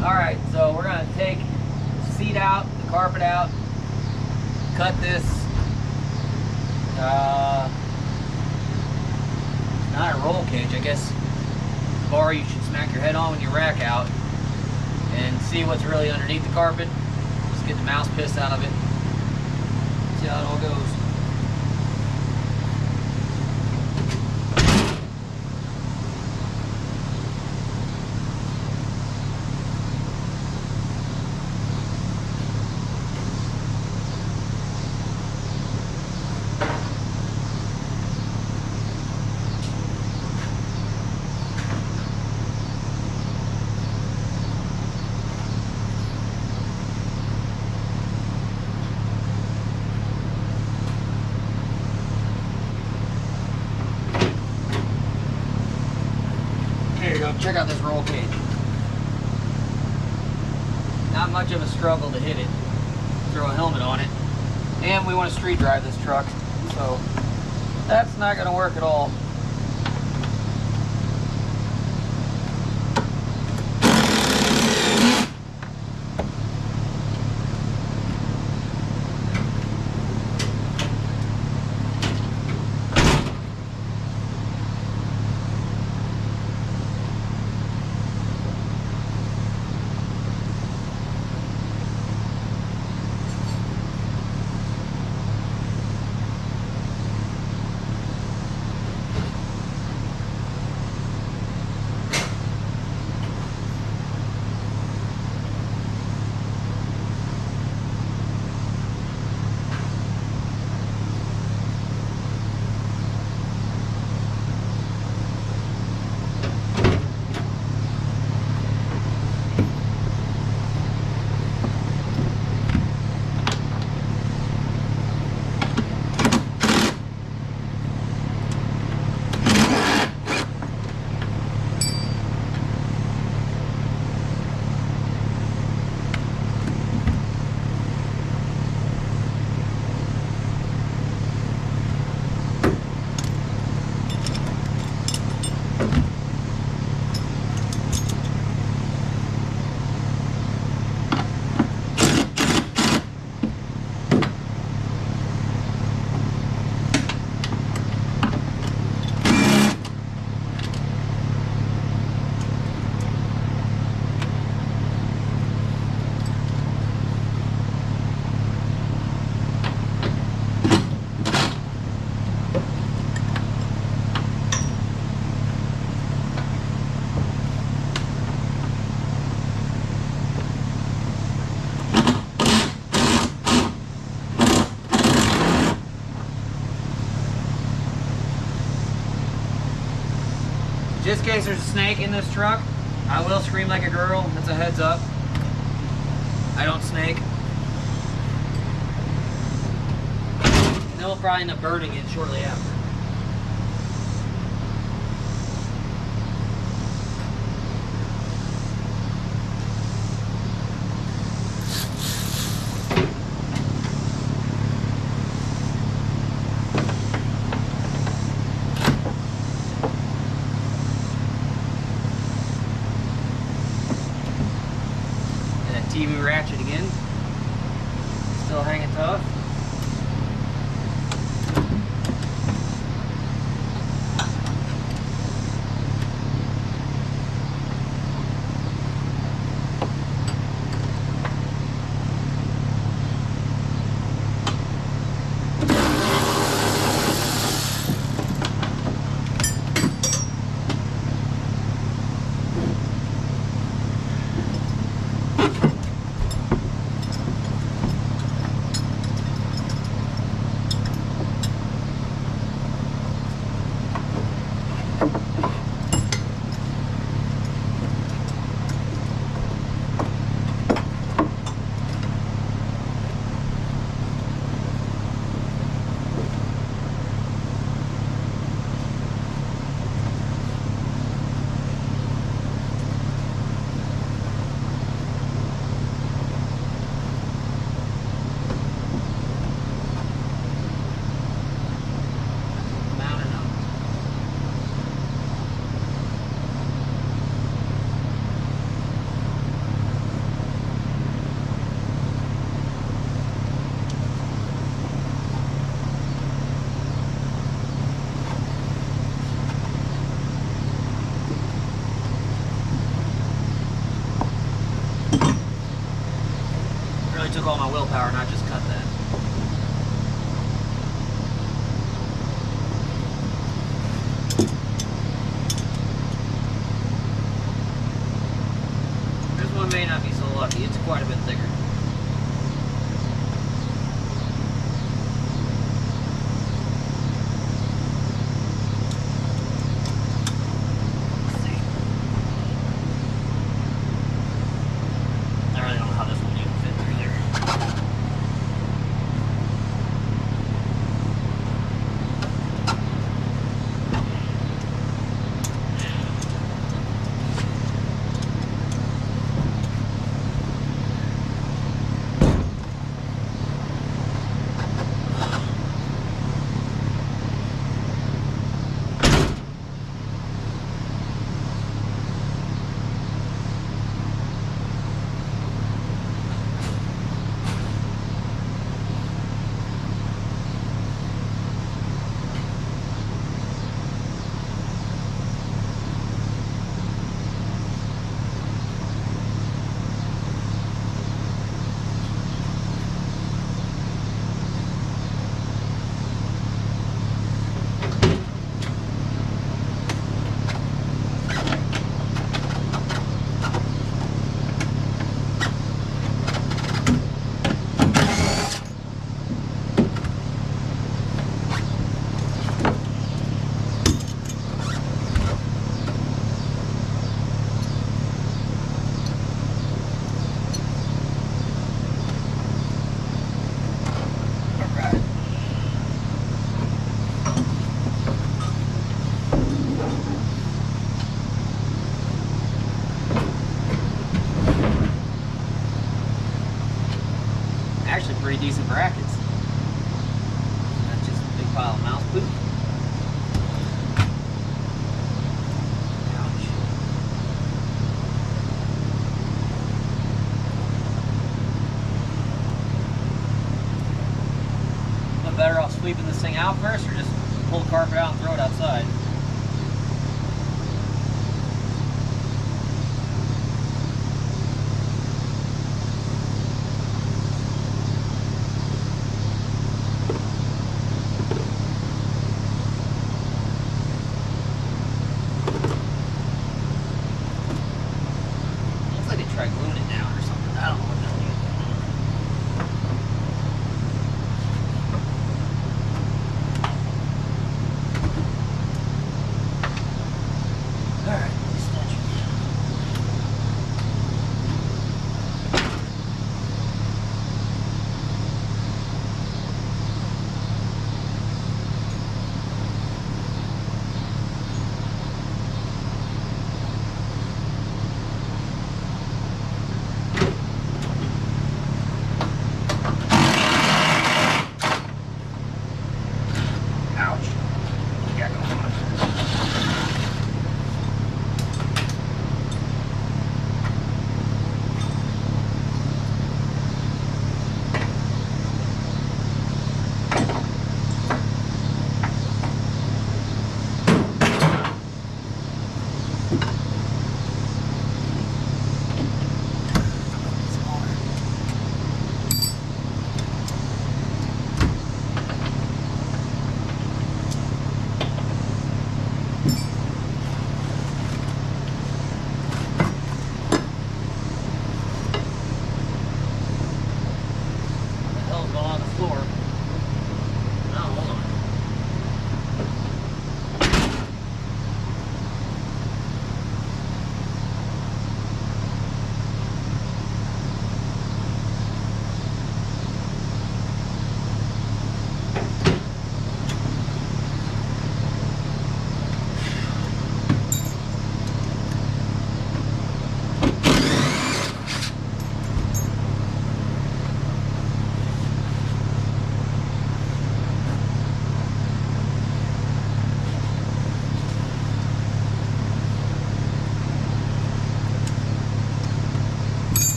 Alright, so we're going to take the seat out, the carpet out, cut this, not a roll cage, I guess, bar you should smack your head on when you rack out, and see what's really underneath the carpet. Just get the mouse piss out of it, see how it all goes. Check out this roll cage. Not much of a struggle to hit it. Throw a helmet on it. And we want to street drive this truck, so that's not going to work at all. Just in case there's a snake in this truck, I will scream like a girl. That's a heads up. I don't snake. And they'll probably end up burning it shortly after. TV ratchet again. Still hanging tough. Probably took all my willpower not just cut that. This one may not be so lucky. It's quite a bit thicker. Actually pretty decent brackets. That's just a big pile of mouse poop. Ouch. I'm better off sweeping this thing out first, or just pull the carpet out and throw it outside. Try gluing it down or something. I don't know what they'll do. Alright, stench.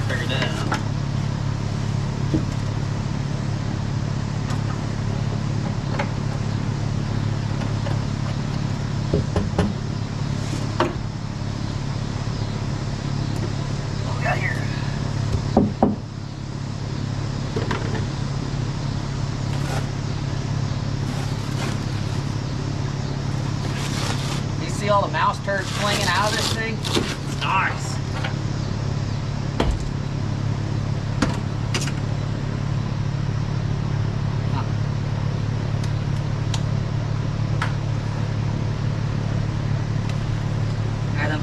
Figured that out. What we got here? You see all the mouse turds flinging out of this thing? It's nice.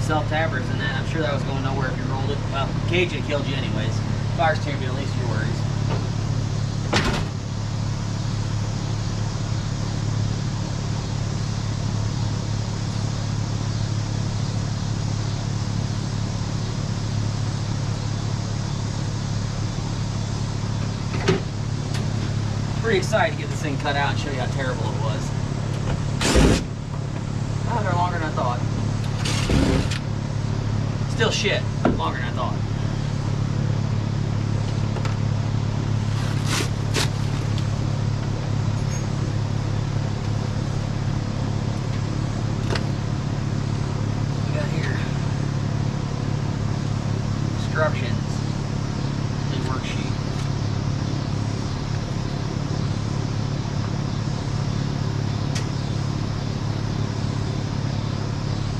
Self-tappers and that. I'm sure that was going nowhere if you rolled it. Well, cage would have killed you anyways. Fire's tearing you, at least your worries. Pretty excited to get this thing cut out and show you how terrible it was. Oh, they're longer than I thought. Still shit, but longer than I thought. What we got here? Instructions. The worksheet.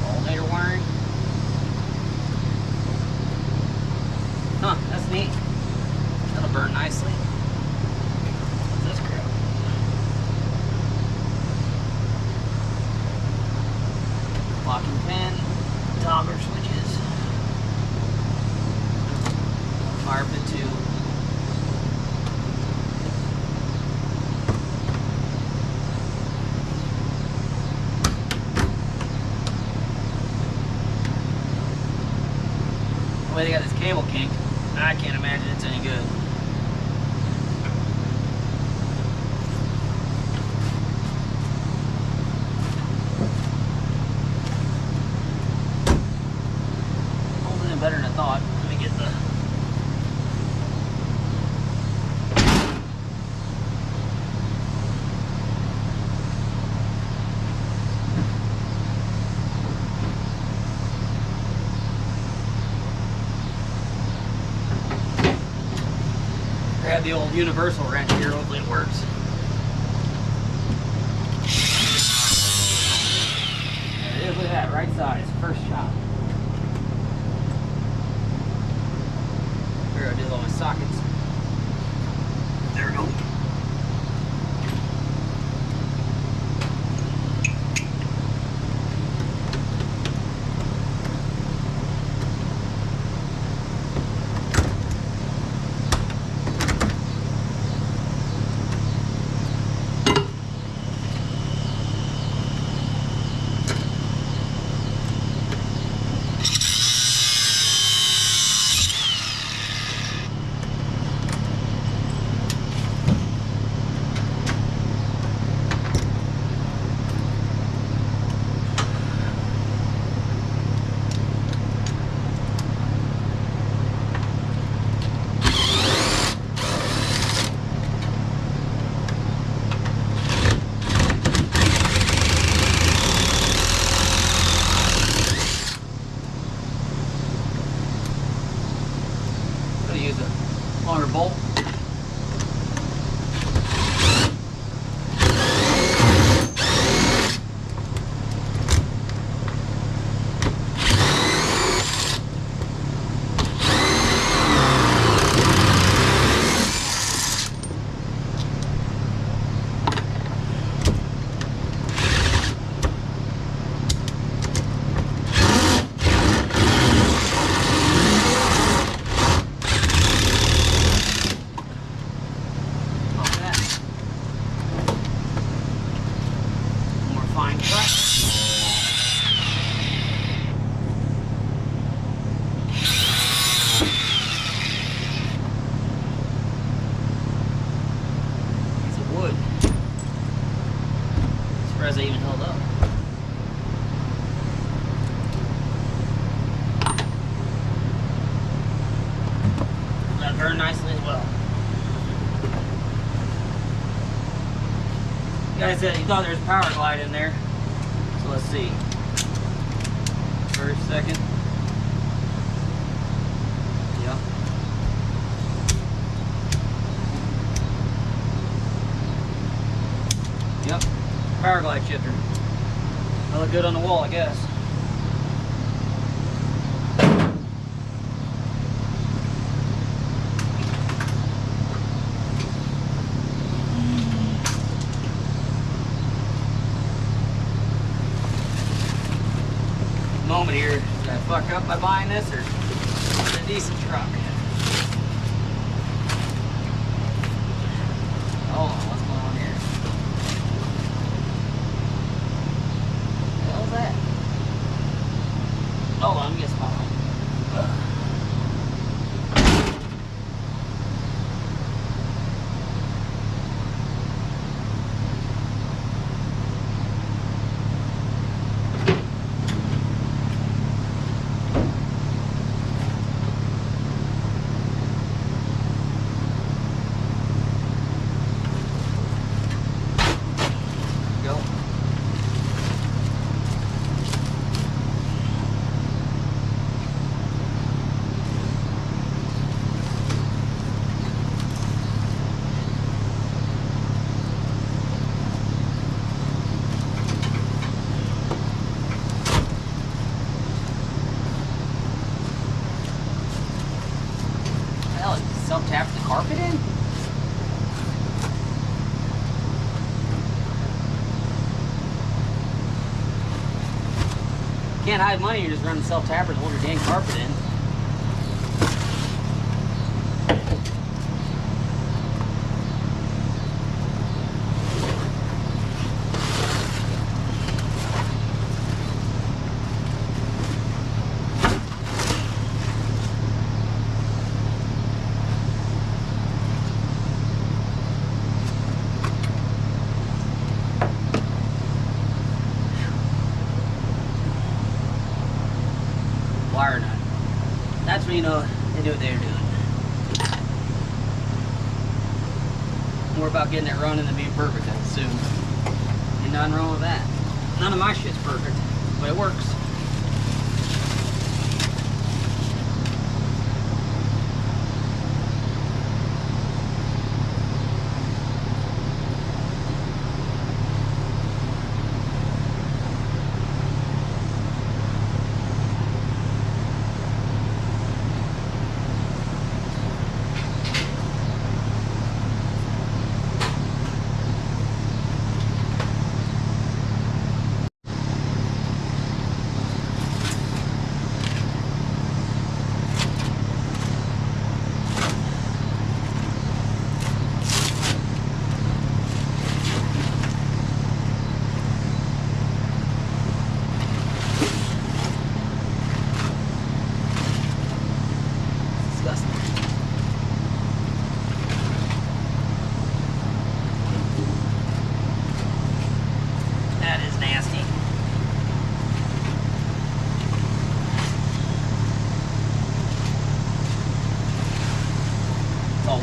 Alternator wiring. Huh, that's neat. That'll burn nicely. What's this crap? Locking pin, toggle switches, fire pit 2. The way they got this cable kinked, I can't imagine it's any good. Holding it better than I thought. Let me get the... Grab the old universal wrench here, hopefully it works. There it is, look at that, right size, first shot. Here, I did all my sockets. There we go. Use a longer bolt. burn nicely as well. Guys said he thought there was power glide in there. So let's see. First, second. Yep. Yep. Power glide shifter. That'll look good on the wall, I guess. Moment here, did I fuck up by buying this, or is it a decent truck? Hold on, what's going on here? What the hell is that? Hold on, let me get some. Self-tap the carpet in? Can't hide money, you're just running self-tapper to hold your dang carpet in. Wire nut. That's when you know they do what they're doing. More about getting it running than being perfect, I assume. Ain't nothing wrong with that. None of my shit's perfect, but it works.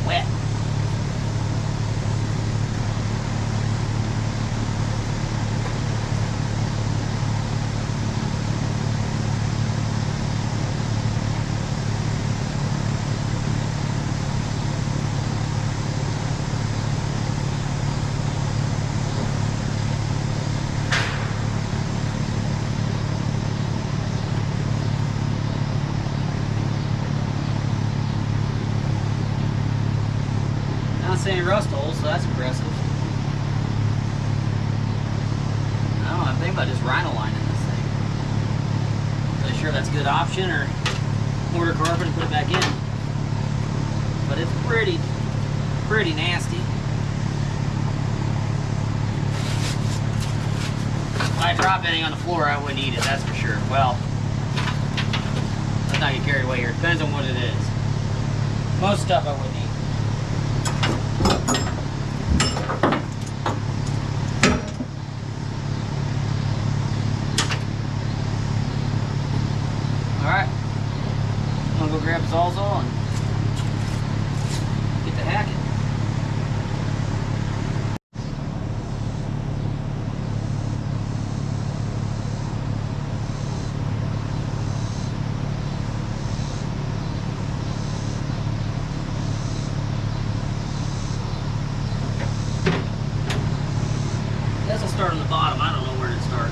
Wet. Any rust holes, so that's impressive. I don't know, I'm thinking about just rhino lining this thing. Not sure if that's a good option or order carpet and put it back in. But it's pretty nasty. If I drop anything on the floor, I wouldn't eat it, that's for sure. Well, let's not get carried away here. Depends on what it is. Most stuff I wouldn't eat. Alright, I'm gonna go grab Sawzall and hacking. This will start on the bottom. I don't know where to start.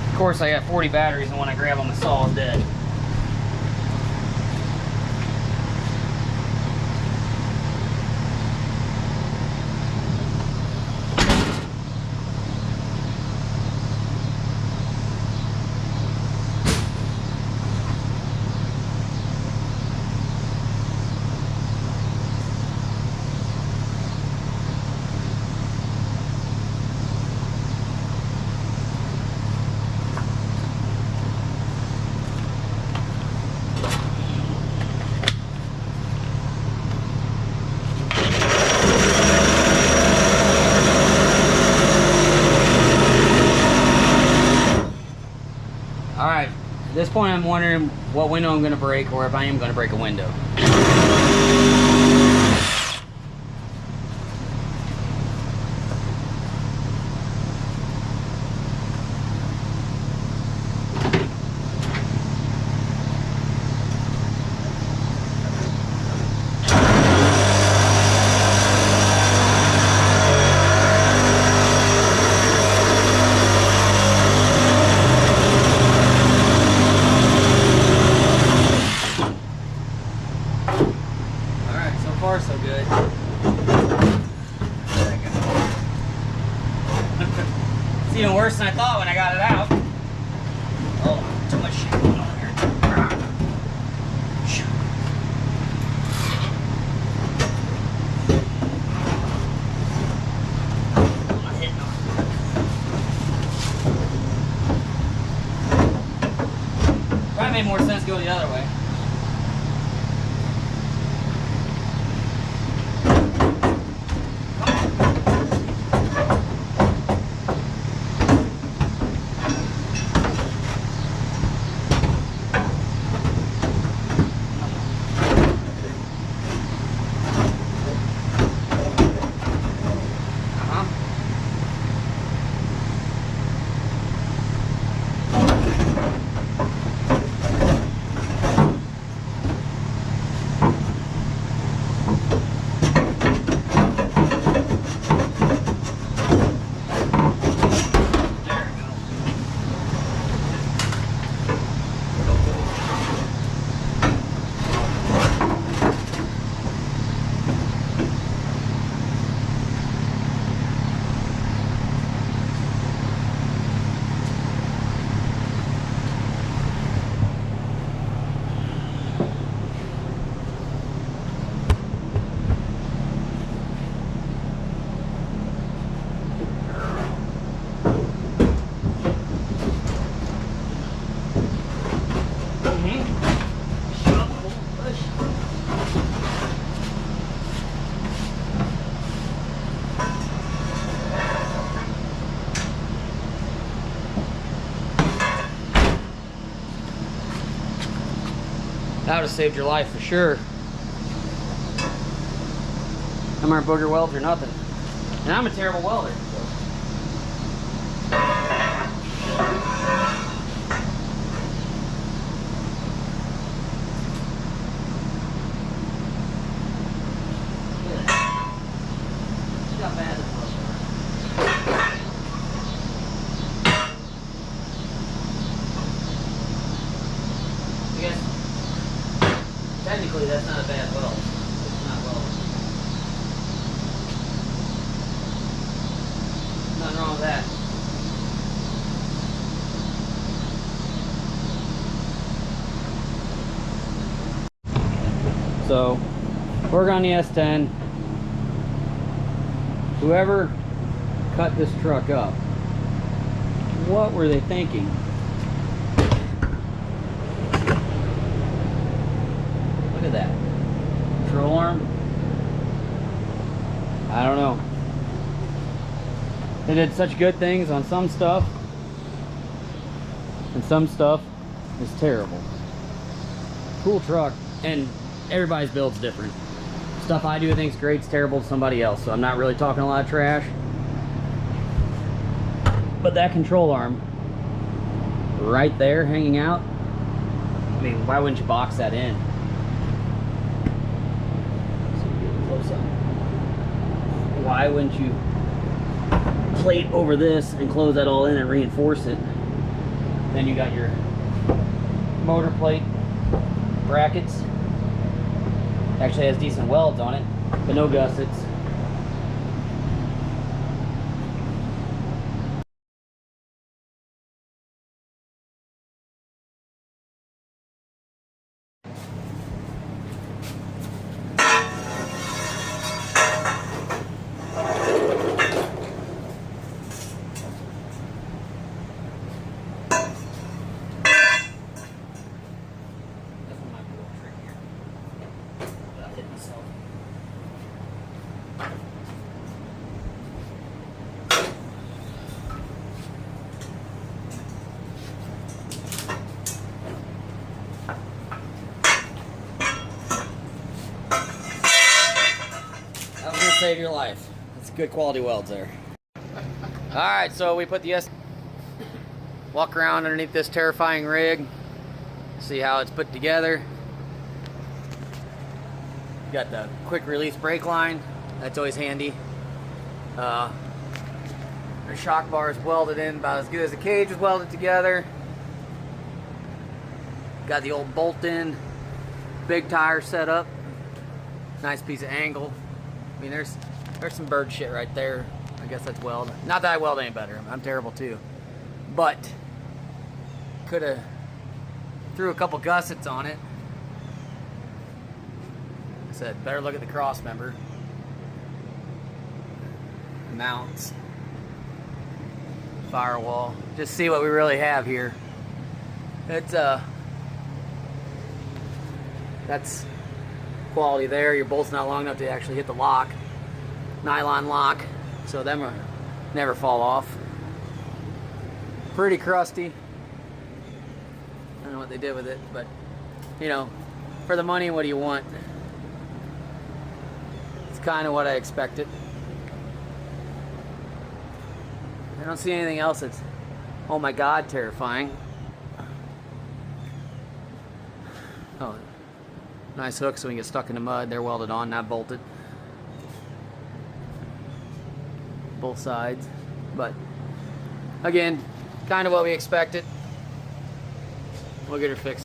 Of course, I got 40 batteries, and when I grab them, the saw is dead. Alright, at this point I'm wondering what window I'm going to break, or if I am going to break a window. So good. It's even worse than I thought when I got it out. Oh, too much shit going on here. I'm not hitting on. Probably made more sense to go the other way. That would have saved your life for sure. Them aren't booger welds or nothing. And I'm a terrible welder. So. Not bad. I guess technically that's not a bad weld. It's not welded. Nothing wrong with that. So, work on the S10. Whoever cut this truck up, what were they thinking? Look at that. Control arm? I don't know. They did such good things on some stuff, and some stuff is terrible. Cool truck, and everybody's build's different. Stuff I do think's great is terrible to somebody else, so I'm not really talking a lot of trash. But that control arm right there hanging out, I mean, why wouldn't you box that in? So you get close up. Why wouldn't you plate over this and close that all in and reinforce it? Then you got your motor plate brackets. Actually has decent welds on it, but no gussets. Save your life. It's good quality welds there. Alright, so we put the walk around underneath this terrifying rig, see how it's put together. Got the quick release brake line, that's always handy. The shock bar is welded in about as good as the cage was welded together. Got the old bolt-in big tire set up. Nice piece of angle. I mean, there's some bird shit right there. I guess that's weld. Not that I weld any better. I'm terrible too. But could have threw a couple gussets on it. I said, better look at the cross member. Mounts. Firewall. Just see what we really have here. It's that's quality there. Your bolt's not long enough to actually hit the lock. Nylon lock, so them will never fall off. Pretty crusty. I don't know what they did with it, but you know, for the money, what do you want? It's kind of what I expected. I don't see anything else that's, oh my god, terrifying. Oh, nice hook so we can get stuck in the mud. They're welded on, not bolted. Both sides. But again, kind of what we expected. We'll get her fixed.